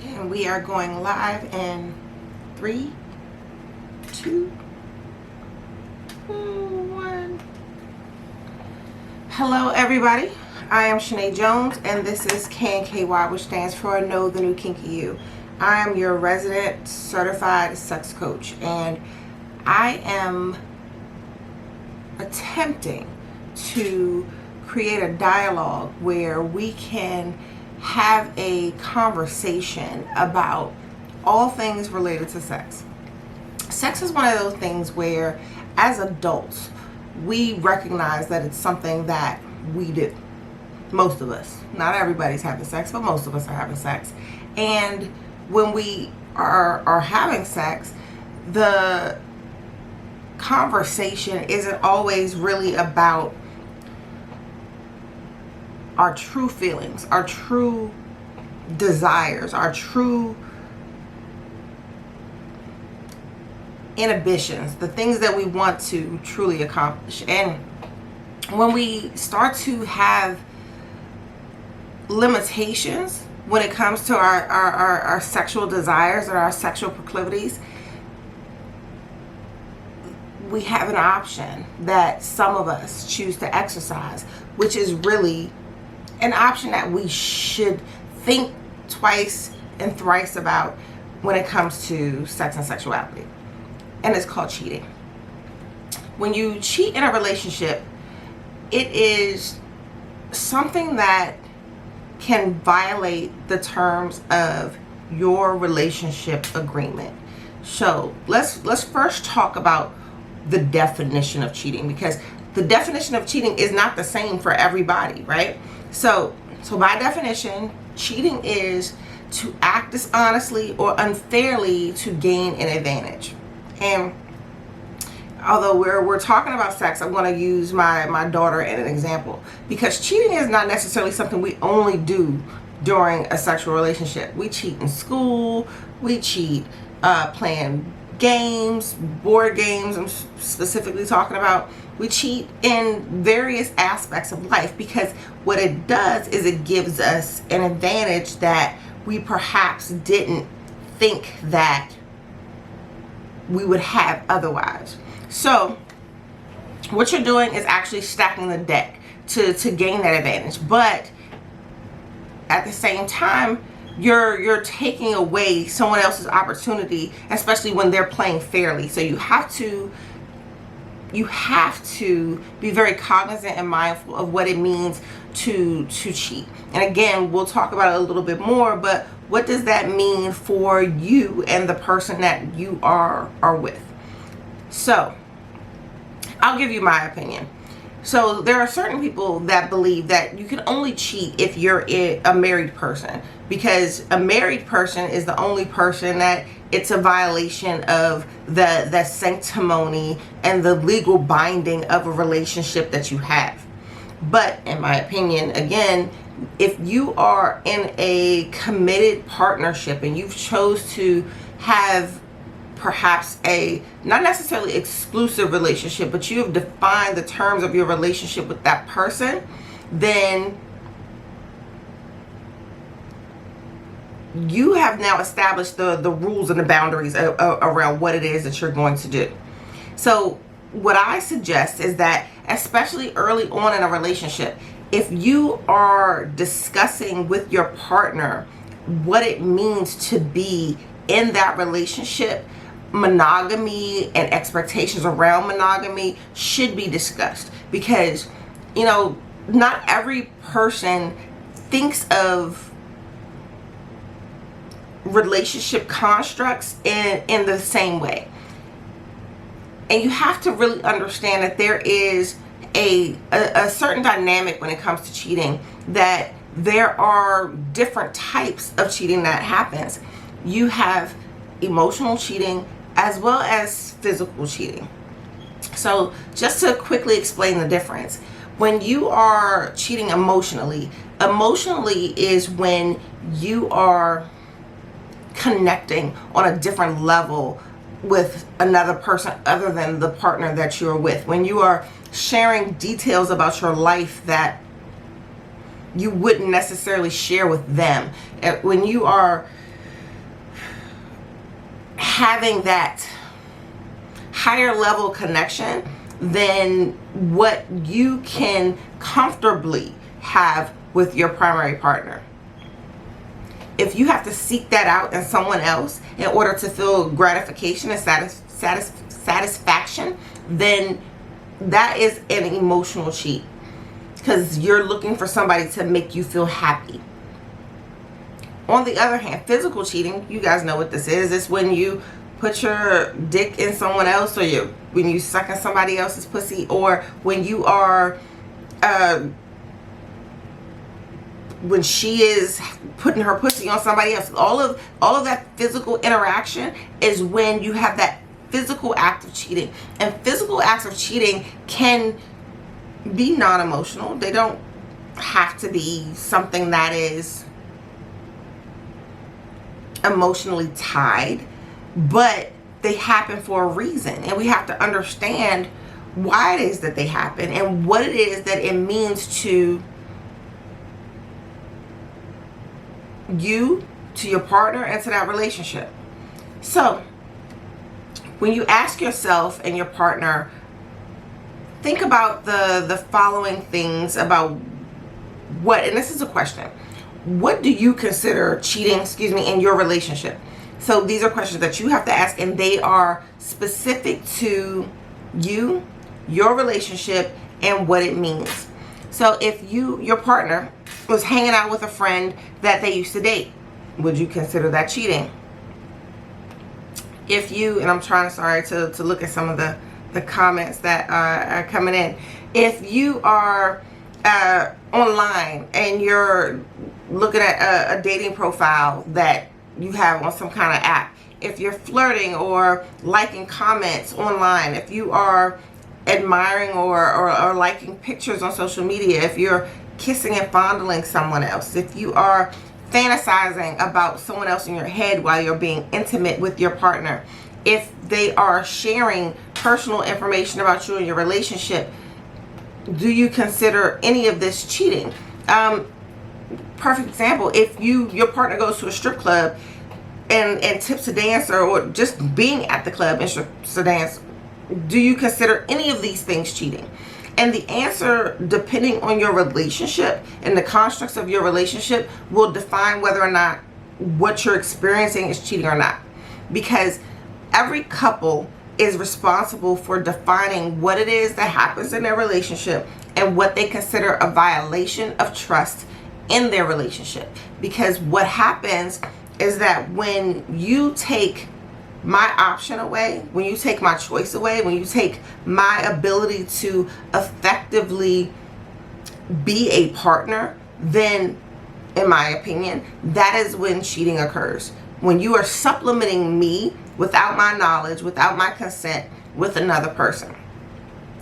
And we are going live in 3, 2, 1. Hello, everybody. I am Shanae Jones, and this is KNKY, which stands for Know the New Kinky You. I am your resident certified sex coach, and I am attempting to create a dialogue where we can have a conversation about all things related to sex. Sex is one of those things where, as adults, we recognize that it's something that we do. Most of us. Not everybody's having sex, but most of us are having sex. And when we are having sex, the conversation isn't always really about our true feelings, our true desires, our true inhibitions, the things that we want to truly accomplish. And when we start to have limitations when it comes to our sexual desires or our sexual proclivities, we have an option that some of us choose to exercise, which is really an option that we should think twice and thrice about when it comes to sex and sexuality. And it's called cheating. When you cheat in a relationship, it is something that can violate the terms of your relationship agreement. So let's first talk about the definition of cheating, because the definition of cheating is not the same for everybody, right? So by definition, cheating is to act dishonestly or unfairly to gain an advantage. And although we're talking about sex, I'm going to use my daughter as an example, because cheating is not necessarily something we only do during a sexual relationship. We cheat in school, we cheat playing games, board games, I'm specifically talking about. We cheat in various aspects of life, because what it does is it gives us an advantage that we perhaps didn't think that we would have otherwise. So what you're doing is actually stacking the deck to gain that advantage. But at the same time, you're taking away someone else's opportunity, especially when they're playing fairly. So you have to be very cognizant and mindful of what it means to cheat. And again, we'll talk about it a little bit more, but what does that mean for you and the person that you are with? So I'll give you my opinion. So there are certain people that believe that you can only cheat if you're a married person, because a married person is the only person that it's a violation of the sanctimony and the legal binding of a relationship that you have. But in my opinion, again, if you are in a committed partnership and you've chose to have perhaps a not necessarily exclusive relationship, but you have defined the terms of your relationship with that person, then you have now established the rules and the boundaries around what it is that you're going to do. So what I suggest is that, especially early on in a relationship, if you are discussing with your partner what it means to be in that relationship, monogamy and expectations around monogamy should be discussed, because not every person thinks of relationship constructs in the same way. And you have to really understand that there is a certain dynamic when it comes to cheating, that there are different types of cheating that happens. You have emotional cheating as well as physical cheating. So just to quickly explain the difference, when you are cheating emotionally is when you are connecting on a different level with another person other than the partner that you're with. When you are sharing details about your life that you wouldn't necessarily share with them. When you are having that higher level connection than what you can comfortably have with your primary partner. If you have to seek that out in someone else in order to feel gratification and satisfaction, then that is an emotional cheat, because you're looking for somebody to make you feel happy. On the other hand, physical cheating, you guys know what this is. It's when you put your dick in someone else, or when you suck in somebody else's pussy, or when you are when she is putting her pussy on somebody else. All of that physical interaction is when you have that physical act of cheating. And physical acts of cheating can be non-emotional. They don't have to be something that is emotionally tied, but they happen for a reason, and we have to understand why it is that they happen and what it is that it means to you, to your partner, and to that relationship. So when you ask yourself and your partner, think about the following things about what, and this is a question, what do you consider cheating, in your relationship? So these are questions that you have to ask, and they are specific to you, your relationship, and what it means. So if your partner was hanging out with a friend that they used to date, would you consider that cheating? If you, and I'm trying to look at some of the comments that are coming in. If you are online and you're looking at a dating profile that you have on some kind of app, if you're flirting or liking comments online, if you are admiring or liking pictures on social media, if you're kissing and fondling someone else, if you are fantasizing about someone else in your head while you're being intimate with your partner, if they are sharing personal information about you and your relationship, do you consider any of this cheating? Perfect example, if your partner goes to a strip club and tips a dancer, or just being at the club and tips a dance, do you consider any of these things cheating? And the answer, depending on your relationship and the constructs of your relationship, will define whether or not what you're experiencing is cheating or not. Because every couple is responsible for defining what it is that happens in their relationship and what they consider a violation of trust in their relationship. Because what happens is that when you take my option away, when you take my choice away, when you take my ability to effectively be a partner, then, in my opinion, that is when cheating occurs. When you are supplementing me without my knowledge, without my consent, with another person.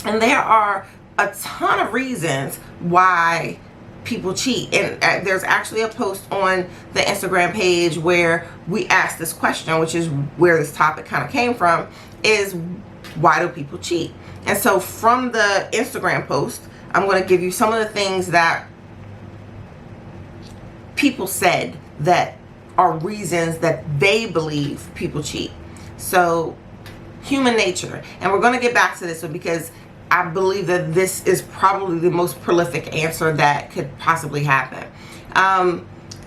And there are a ton of reasons why people cheat, and there's actually a post on the Instagram page where we asked this question, which is where this topic kind of came from, is why do people cheat? And so from the Instagram post, I'm going to give you some of the things that people said that are reasons that they believe people cheat. So human nature, and we're going to get back to this one because I believe that this is probably the most prolific answer that could possibly happen.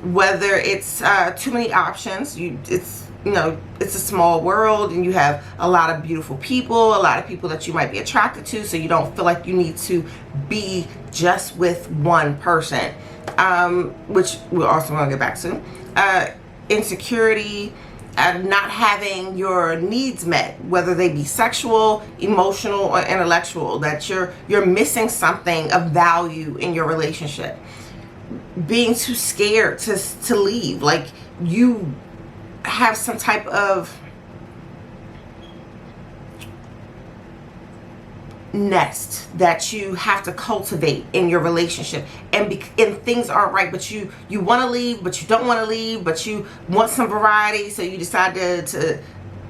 Whether it's too many options, it's a small world and you have a lot of beautiful people, a lot of people that you might be attracted to, so you don't feel like you need to be just with one person, which we're also going to get back to. Insecurity, not having your needs met, whether they be sexual, emotional, or intellectual, that you're missing something of value in your relationship. Being too scared to leave, like you have some type of nest that you have to cultivate in your relationship, and things aren't right, but you want to leave, but you don't want to leave, but you want some variety, so you decide to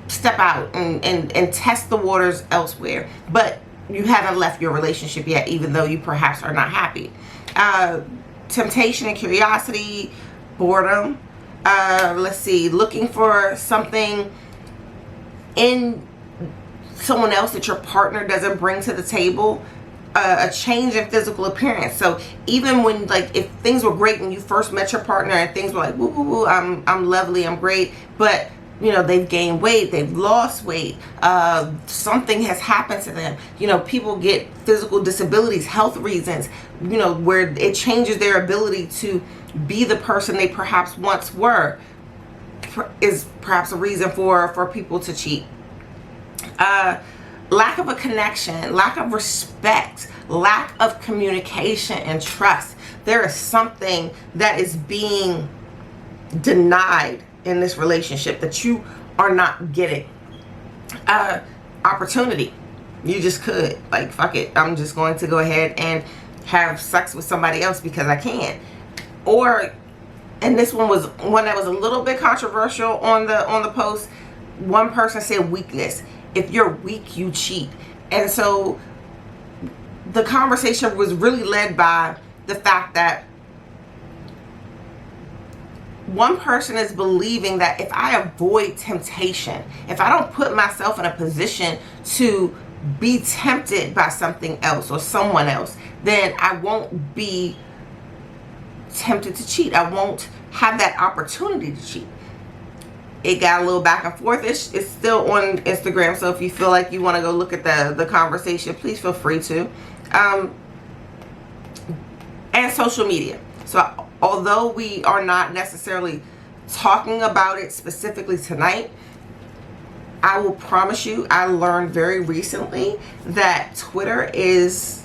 step out and test the waters elsewhere, but you haven't left your relationship yet, even though you perhaps are not happy. Temptation and curiosity, boredom, looking for something in someone else that your partner doesn't bring to the table, a change in physical appearance. So even when, like, if things were great when you first met your partner and things were like, woo, woo, woo, I'm lovely, I'm great, but you know, they've gained weight, they've lost weight, something has happened to them. You know, people get physical disabilities, health reasons, you know, where it changes their ability to be the person they perhaps once were, is perhaps a reason for people to cheat. Lack of a connection, lack of respect, lack of communication and trust. There is something that is being denied in this relationship that you are not getting. Opportunity. You just could, like, fuck it, I'm just going to go ahead and have sex with somebody else because I can. Or, and this one was one that was a little bit controversial on the post. One person said weakness. If you're weak, you cheat. And so the conversation was really led by the fact that one person is believing that if I avoid temptation, if I don't put myself in a position to be tempted by something else or someone else, then I won't be tempted to cheat. I won't have that opportunity to cheat. It got a little back and forth. It's still on Instagram, so if you feel like you want to go look at the conversation, please feel free to. And social media. So although we are not necessarily talking about it specifically tonight, I will promise you, I learned very recently that Twitter is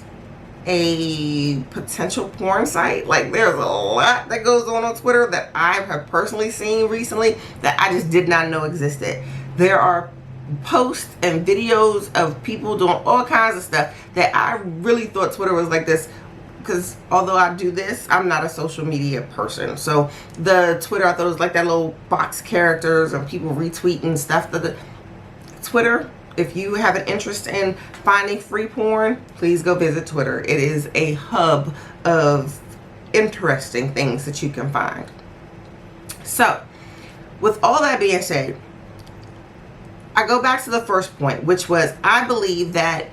a potential porn site. Like, there's a lot that goes on Twitter that I have personally seen recently that I just did not know existed. There are posts and videos of people doing all kinds of stuff that I really thought Twitter was like this, because although I do this, I'm not a social media person. So the Twitter, I thought it was like that little box characters and people retweeting stuff. Twitter, if you have an interest in finding free porn, please go visit Twitter. It is a hub of interesting things that you can find. So, with all that being said, I go back to the first point, which was I believe that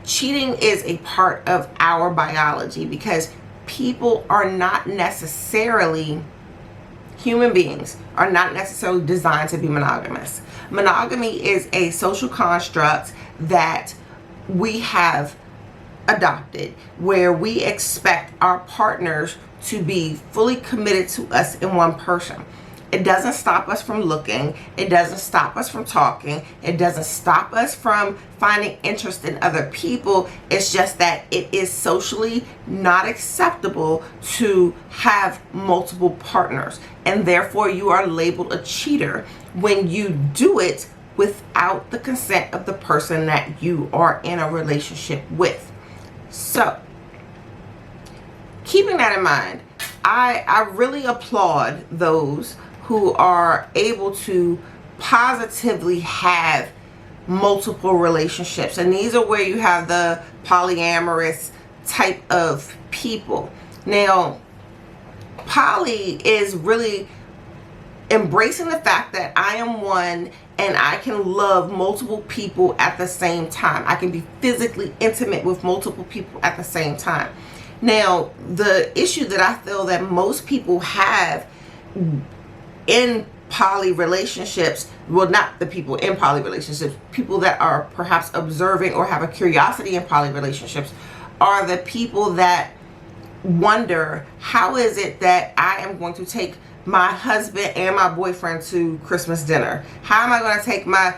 cheating is a part of our biology, because people are not necessarily, human beings are not necessarily designed to be monogamous. Monogamy is a social construct that we have adopted, where we expect our partners to be fully committed to us in one person. It doesn't stop us from looking. It doesn't stop us from talking. It doesn't stop us from finding interest in other people. It's just that it is socially not acceptable to have multiple partners. And therefore, you are labeled a cheater when you do it without the consent of the person that you are in a relationship with. So, keeping that in mind, I really applaud those who are able to positively have multiple relationships. And these are where you have the polyamorous type of people. Now, poly is really embracing the fact that I am one and I can love multiple people at the same time. I can be physically intimate with multiple people at the same time. Now, the issue that I feel that most people have in poly relationships, well, not the people in poly relationships, people that are perhaps observing or have a curiosity in poly relationships, are the people that wonder, how is it that I am going to take my husband and my boyfriend to Christmas dinner? How am I going to take my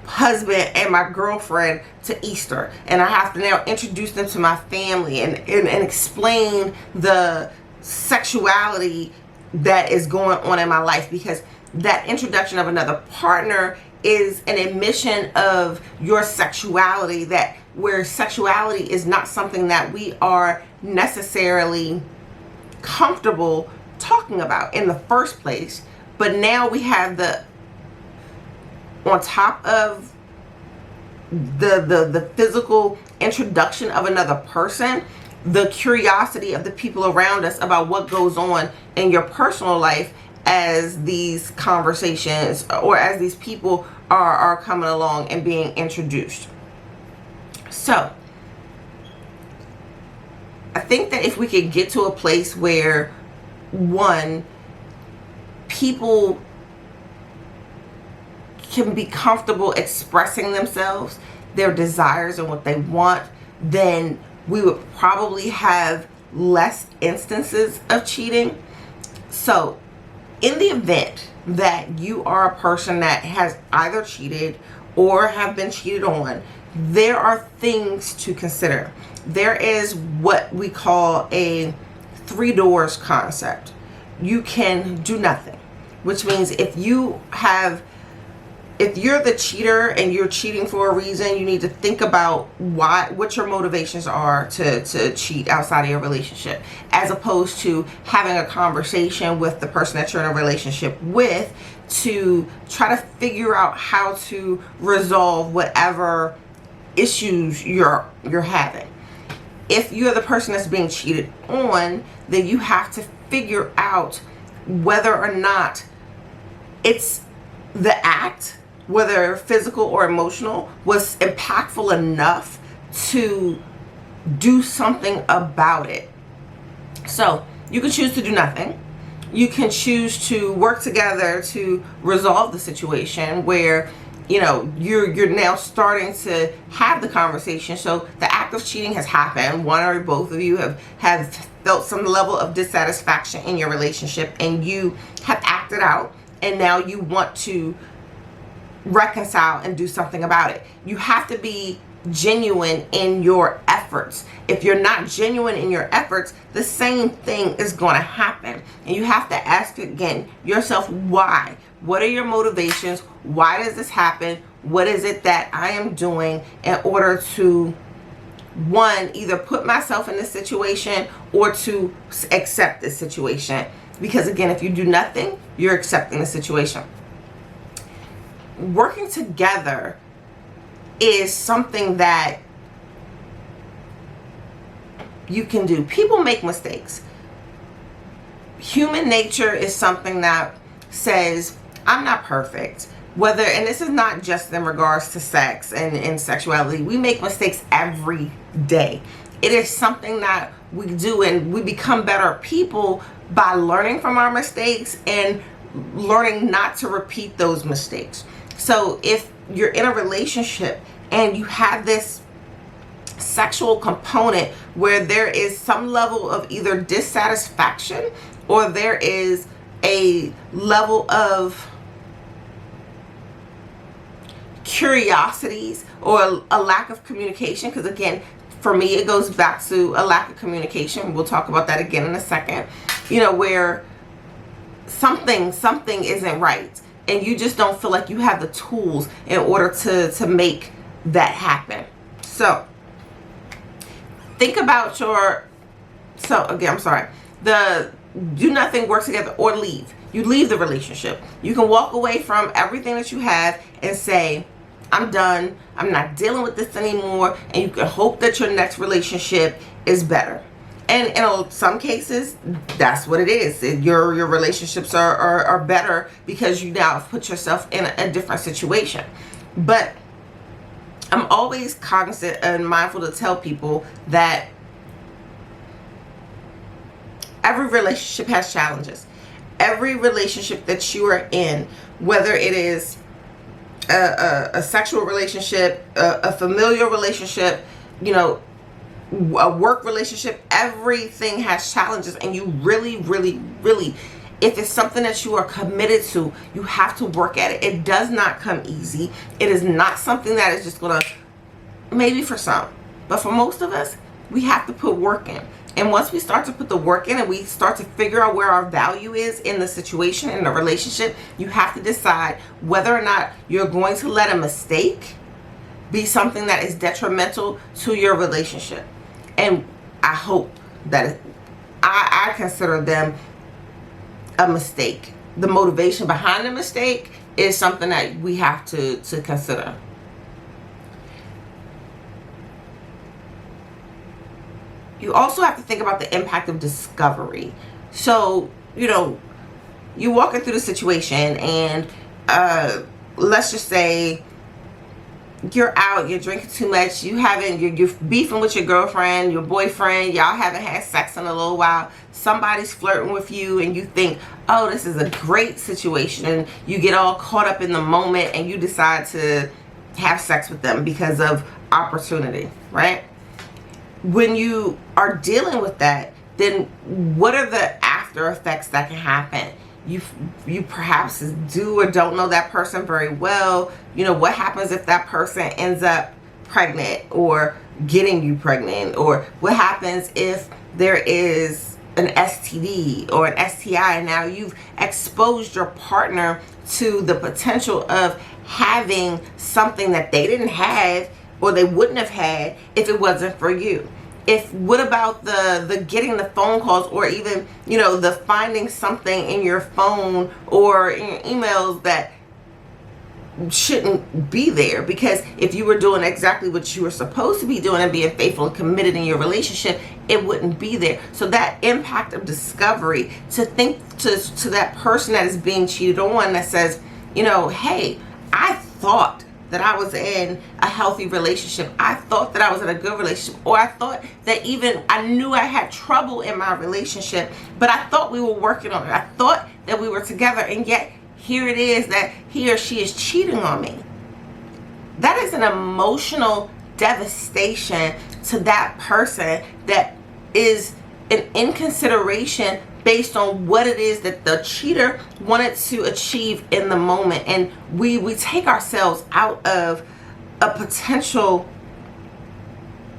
husband and my girlfriend to Easter? And I have to now introduce them to my family and explain the sexuality that is going on in my life, because that introduction of another partner is an admission of your sexuality, that where sexuality is not something that we are necessarily comfortable talking about in the first place. But now we have the, on top of the physical introduction of another person, the curiosity of the people around us about what goes on in your personal life as these conversations or as these people are coming along and being introduced. So I think that if we could get to a place where, one, people can be comfortable expressing themselves, their desires and what they want, then we would probably have less instances of cheating. So in the event that you are a person that has either cheated or have been cheated on, there are things to consider. There is what we call a 3 doors concept. You can do nothing, which means if you're the cheater and you're cheating for a reason, you need to think about what your motivations are to cheat outside of your relationship, as opposed to having a conversation with the person that you're in a relationship with to try to figure out how to resolve whatever issues you're having. If you're the person that's being cheated on, then you have to figure out whether or not it's the act, whether physical or emotional, was impactful enough to do something about it. So you can choose to do nothing. You can choose to work together to resolve the situation where, you're now starting to have the conversation. So the act of cheating has happened. One or both of you have felt some level of dissatisfaction in your relationship, and you have acted out, and now you want to reconcile and do something about it. You have to be genuine in your efforts. If you're not genuine in your efforts, the same thing is going to happen. And you have to ask again yourself, why? What are your motivations? Why does this happen? What is it that I am doing in order to, one, either put myself in this situation or to accept this situation? Because again, if you do nothing, you're accepting the situation. Working together is something that you can do. People make mistakes. Human nature is something that says, I'm not perfect. And this is not just in regards to sex and sexuality. We make mistakes every day. It is something that we do, and we become better people by learning from our mistakes and learning not to repeat those mistakes. So if you're in a relationship and you have this sexual component where there is some level of either dissatisfaction or there is a level of curiosities or a lack of communication, because again, for me, it goes back to a lack of communication. We'll talk about that again in a second, where something isn't right, and you just don't feel like you have the tools in order to make that happen. So think about the do nothing, work together, or leave. You leave the relationship. You can walk away from everything that you have and say, I'm done. I'm not dealing with this anymore. And you can hope that your next relationship is better. And in some cases, that's what it is. Your relationships are better because you now have put yourself in a different situation. But I'm always cognizant and mindful to tell people that every relationship has challenges. Every relationship that you are in, whether it is a sexual relationship, a familial relationship, a work relationship, everything has challenges, and you really, really, really, if it's something that you are committed to, you have to work at it. It does not come easy. It is not something that is just gonna, maybe for some, but for most of us, we have to put work in. And once we start to put the work in and we start to figure out where our value is in the situation, in the relationship, you have to decide whether or not you're going to let a mistake be something that is detrimental to your relationship. And I hope that I consider them a mistake. The motivation behind the mistake is something that we have to consider. You also have to think about the impact of discovery. So, you walking through the situation, and let's just say you're out, you're drinking too much, you're beefing with your girlfriend, your boyfriend, y'all haven't had sex in a little while, somebody's flirting with you, and you think, oh, this is a great situation, and you get all caught up in the moment and you decide to have sex with them because of opportunity, right? When you are dealing with that, then what are the after effects that can happen? You perhaps do or don't know that person very well. You know, what happens if that person ends up pregnant or getting you pregnant? Or what happens if there is an STD or an STI, and now you've exposed your partner to the potential of having something that they didn't have or they wouldn't have had if it wasn't for you? What about the getting the phone calls, or even, you know, the finding something in your phone or in your emails that shouldn't be there? Because if you were doing exactly what you were supposed to be doing and being faithful and committed in your relationship, it wouldn't be there. So that impact of discovery, to think to that person that is being cheated on, that says, you know, hey, I thought that I was in a healthy relationship. I thought that I was in a good relationship. Or I thought that even I knew I had trouble in my relationship, but I thought we were working on it. I thought that we were together, and yet here it is that he or she is cheating on me. That is an emotional devastation to that person, that is an inconsideration based on what it is that the cheater wanted to achieve in the moment. And we take ourselves out of a potential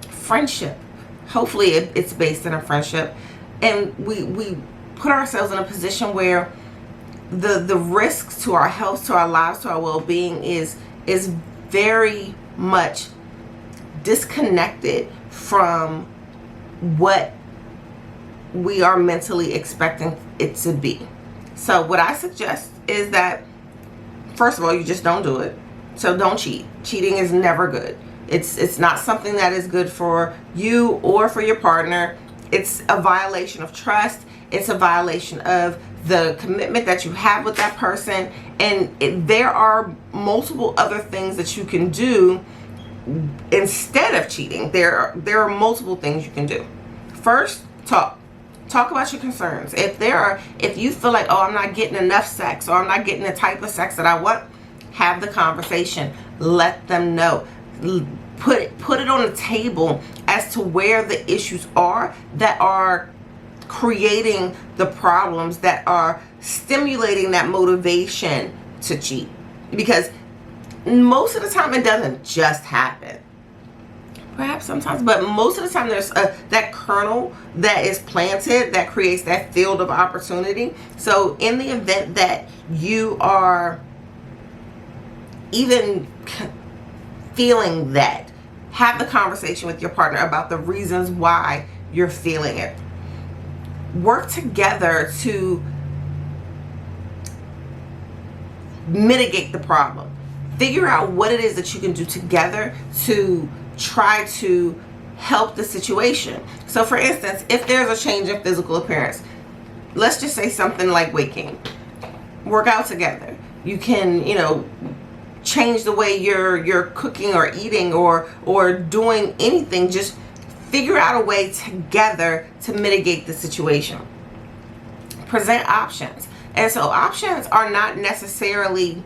friendship. Hopefully it's based in a friendship, and we put ourselves in a position where the risks to our health, to our lives, to our well-being is very much disconnected from what we are mentally expecting it to be. So what I suggest is that, first of all, you just don't do it. So don't cheat. Cheating is never good. It's not something that is good for you or for your partner. It's a violation of trust. It's a violation of the commitment that you have with that person. And there are multiple other things that you can do instead of cheating. There are multiple things you can do. First, talk about your concerns. If you feel like, oh, I'm not getting enough sex, or I'm not getting the type of sex that I want, have the conversation. Let them know. Put it on the table as to where the issues are that are creating the problems, that are stimulating that motivation to cheat. Because most of the time it doesn't just happen. Perhaps sometimes, but most of the time there's that kernel that is planted that creates that field of opportunity. So in the event that you are even feeling that, have the conversation with your partner about the reasons why you're feeling it. Work together to mitigate the problem. Figure out what it is that you can do together to try to help the situation. So for instance, if there's a change in physical appearance, let's just say something like weight gain. Work out together. You can, change the way you're cooking or eating or doing anything. Just figure out a way together to mitigate the situation. Present options. And so options are not necessarily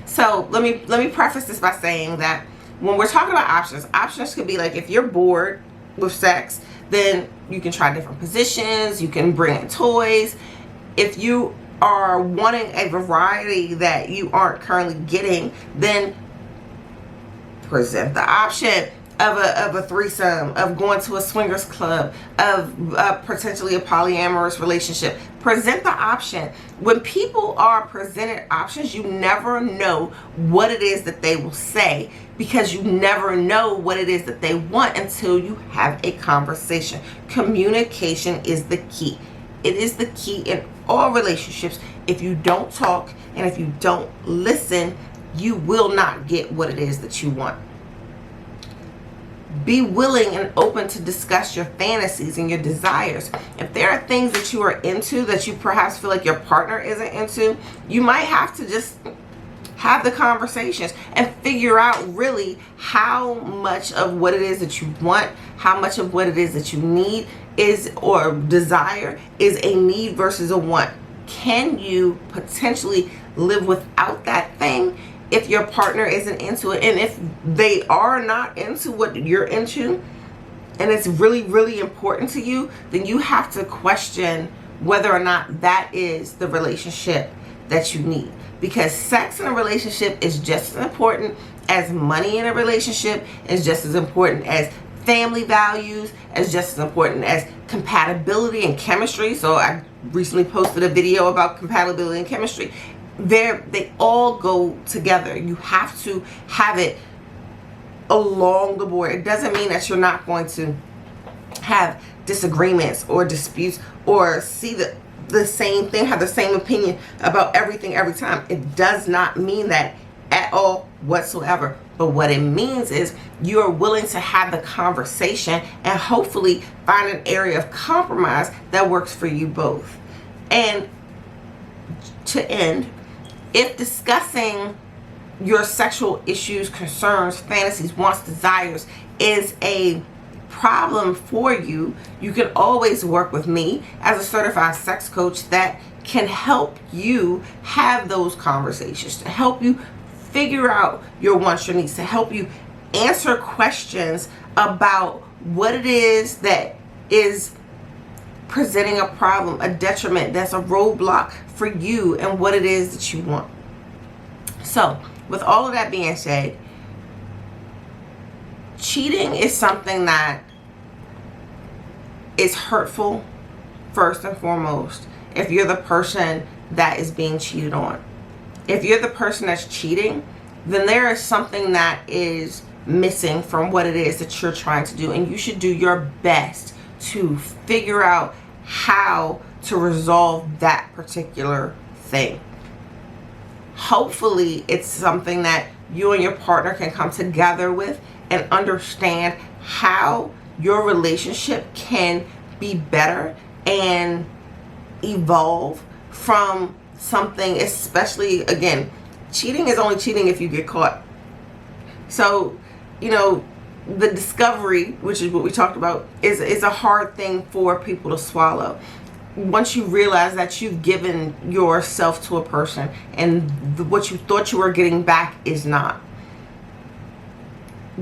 So let me preface this by saying that when we're talking about options could be like, if you're bored with sex, then you can try different positions, you can bring in toys. If you are wanting a variety that you aren't currently getting, then present the option of a threesome, of going to a swingers club, of potentially a polyamorous relationship. Present the option. When people are presented options, you never know what it is that they will say, because you never know what it is that they want until you have a conversation. Communication is the key. It is the key in all relationships. If you don't talk and if you don't listen, you will not get what it is that you want. Be willing and open to discuss your fantasies and your desires. If there are things that you are into that you perhaps feel like your partner isn't into, you might have to just have the conversations and figure out really how much of what it is that you want, how much of what it is that you need is, or desire, is a need versus a want. Can you potentially live without that thing if your partner isn't into it? And if they are not into what you're into, and it's really, really important to you, then you have to question whether or not that is the relationship that you need. Because sex in a relationship is just as important as money in a relationship, is just as important as family values, as just as important as compatibility and chemistry. So I recently posted a video about compatibility and chemistry. They all go together. You have to have it along the board. It doesn't mean that you're not going to have disagreements or disputes or see the same thing, have the same opinion about everything every time. It does not mean that at all whatsoever. But what it means is you are willing to have the conversation and hopefully find an area of compromise that works for you both. And to end, if discussing your sexual issues, concerns, fantasies, wants, desires is a problem for you, you can always work with me as a certified sex coach that can help you have those conversations, to help you figure out your wants, your needs, to help you answer questions about what it is that is presenting a problem, a detriment, that's a roadblock for you and what it is that you want. So with all of that being said, cheating is something that is hurtful first and foremost if you're the person that is being cheated on. If you're the person that's cheating, then there is something that is missing from what it is that you're trying to do, and you should do your best to figure out how to resolve that particular thing. Hopefully it's something that you and your partner can come together with and understand how your relationship can be better and evolve from something, especially, again, cheating is only cheating if you get caught. So, the discovery, which is what we talked about, is a hard thing for people to swallow. Once you realize that you've given yourself to a person and what you thought you were getting back is not.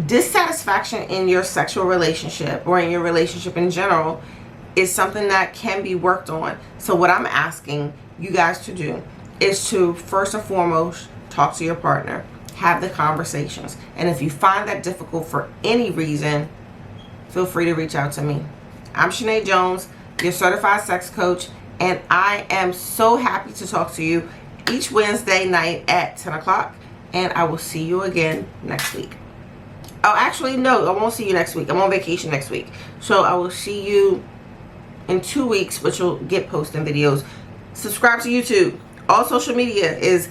Dissatisfaction in your sexual relationship or in your relationship in general is something that can be worked on. So what I'm asking you guys to do is to first and foremost talk to your partner, have the conversations, and if you find that difficult for any reason, feel free to reach out to me. I'm Shanae Jones, your certified sex coach, and I am so happy to talk to you each Wednesday night at 10 o'clock, and I will see you again next week. Oh, actually, no, I won't see you next week. I'm on vacation next week. So I will see you in 2 weeks, but you'll get posting videos. Subscribe to YouTube. All social media is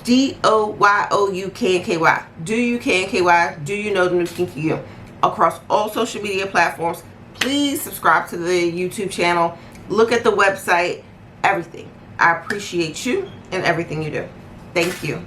DOYOUKNKY. Do you KNKY? Do you know the new kinky you? Across all social media platforms. Please subscribe to the YouTube channel. Look at the website. Everything. I appreciate you and everything you do. Thank you.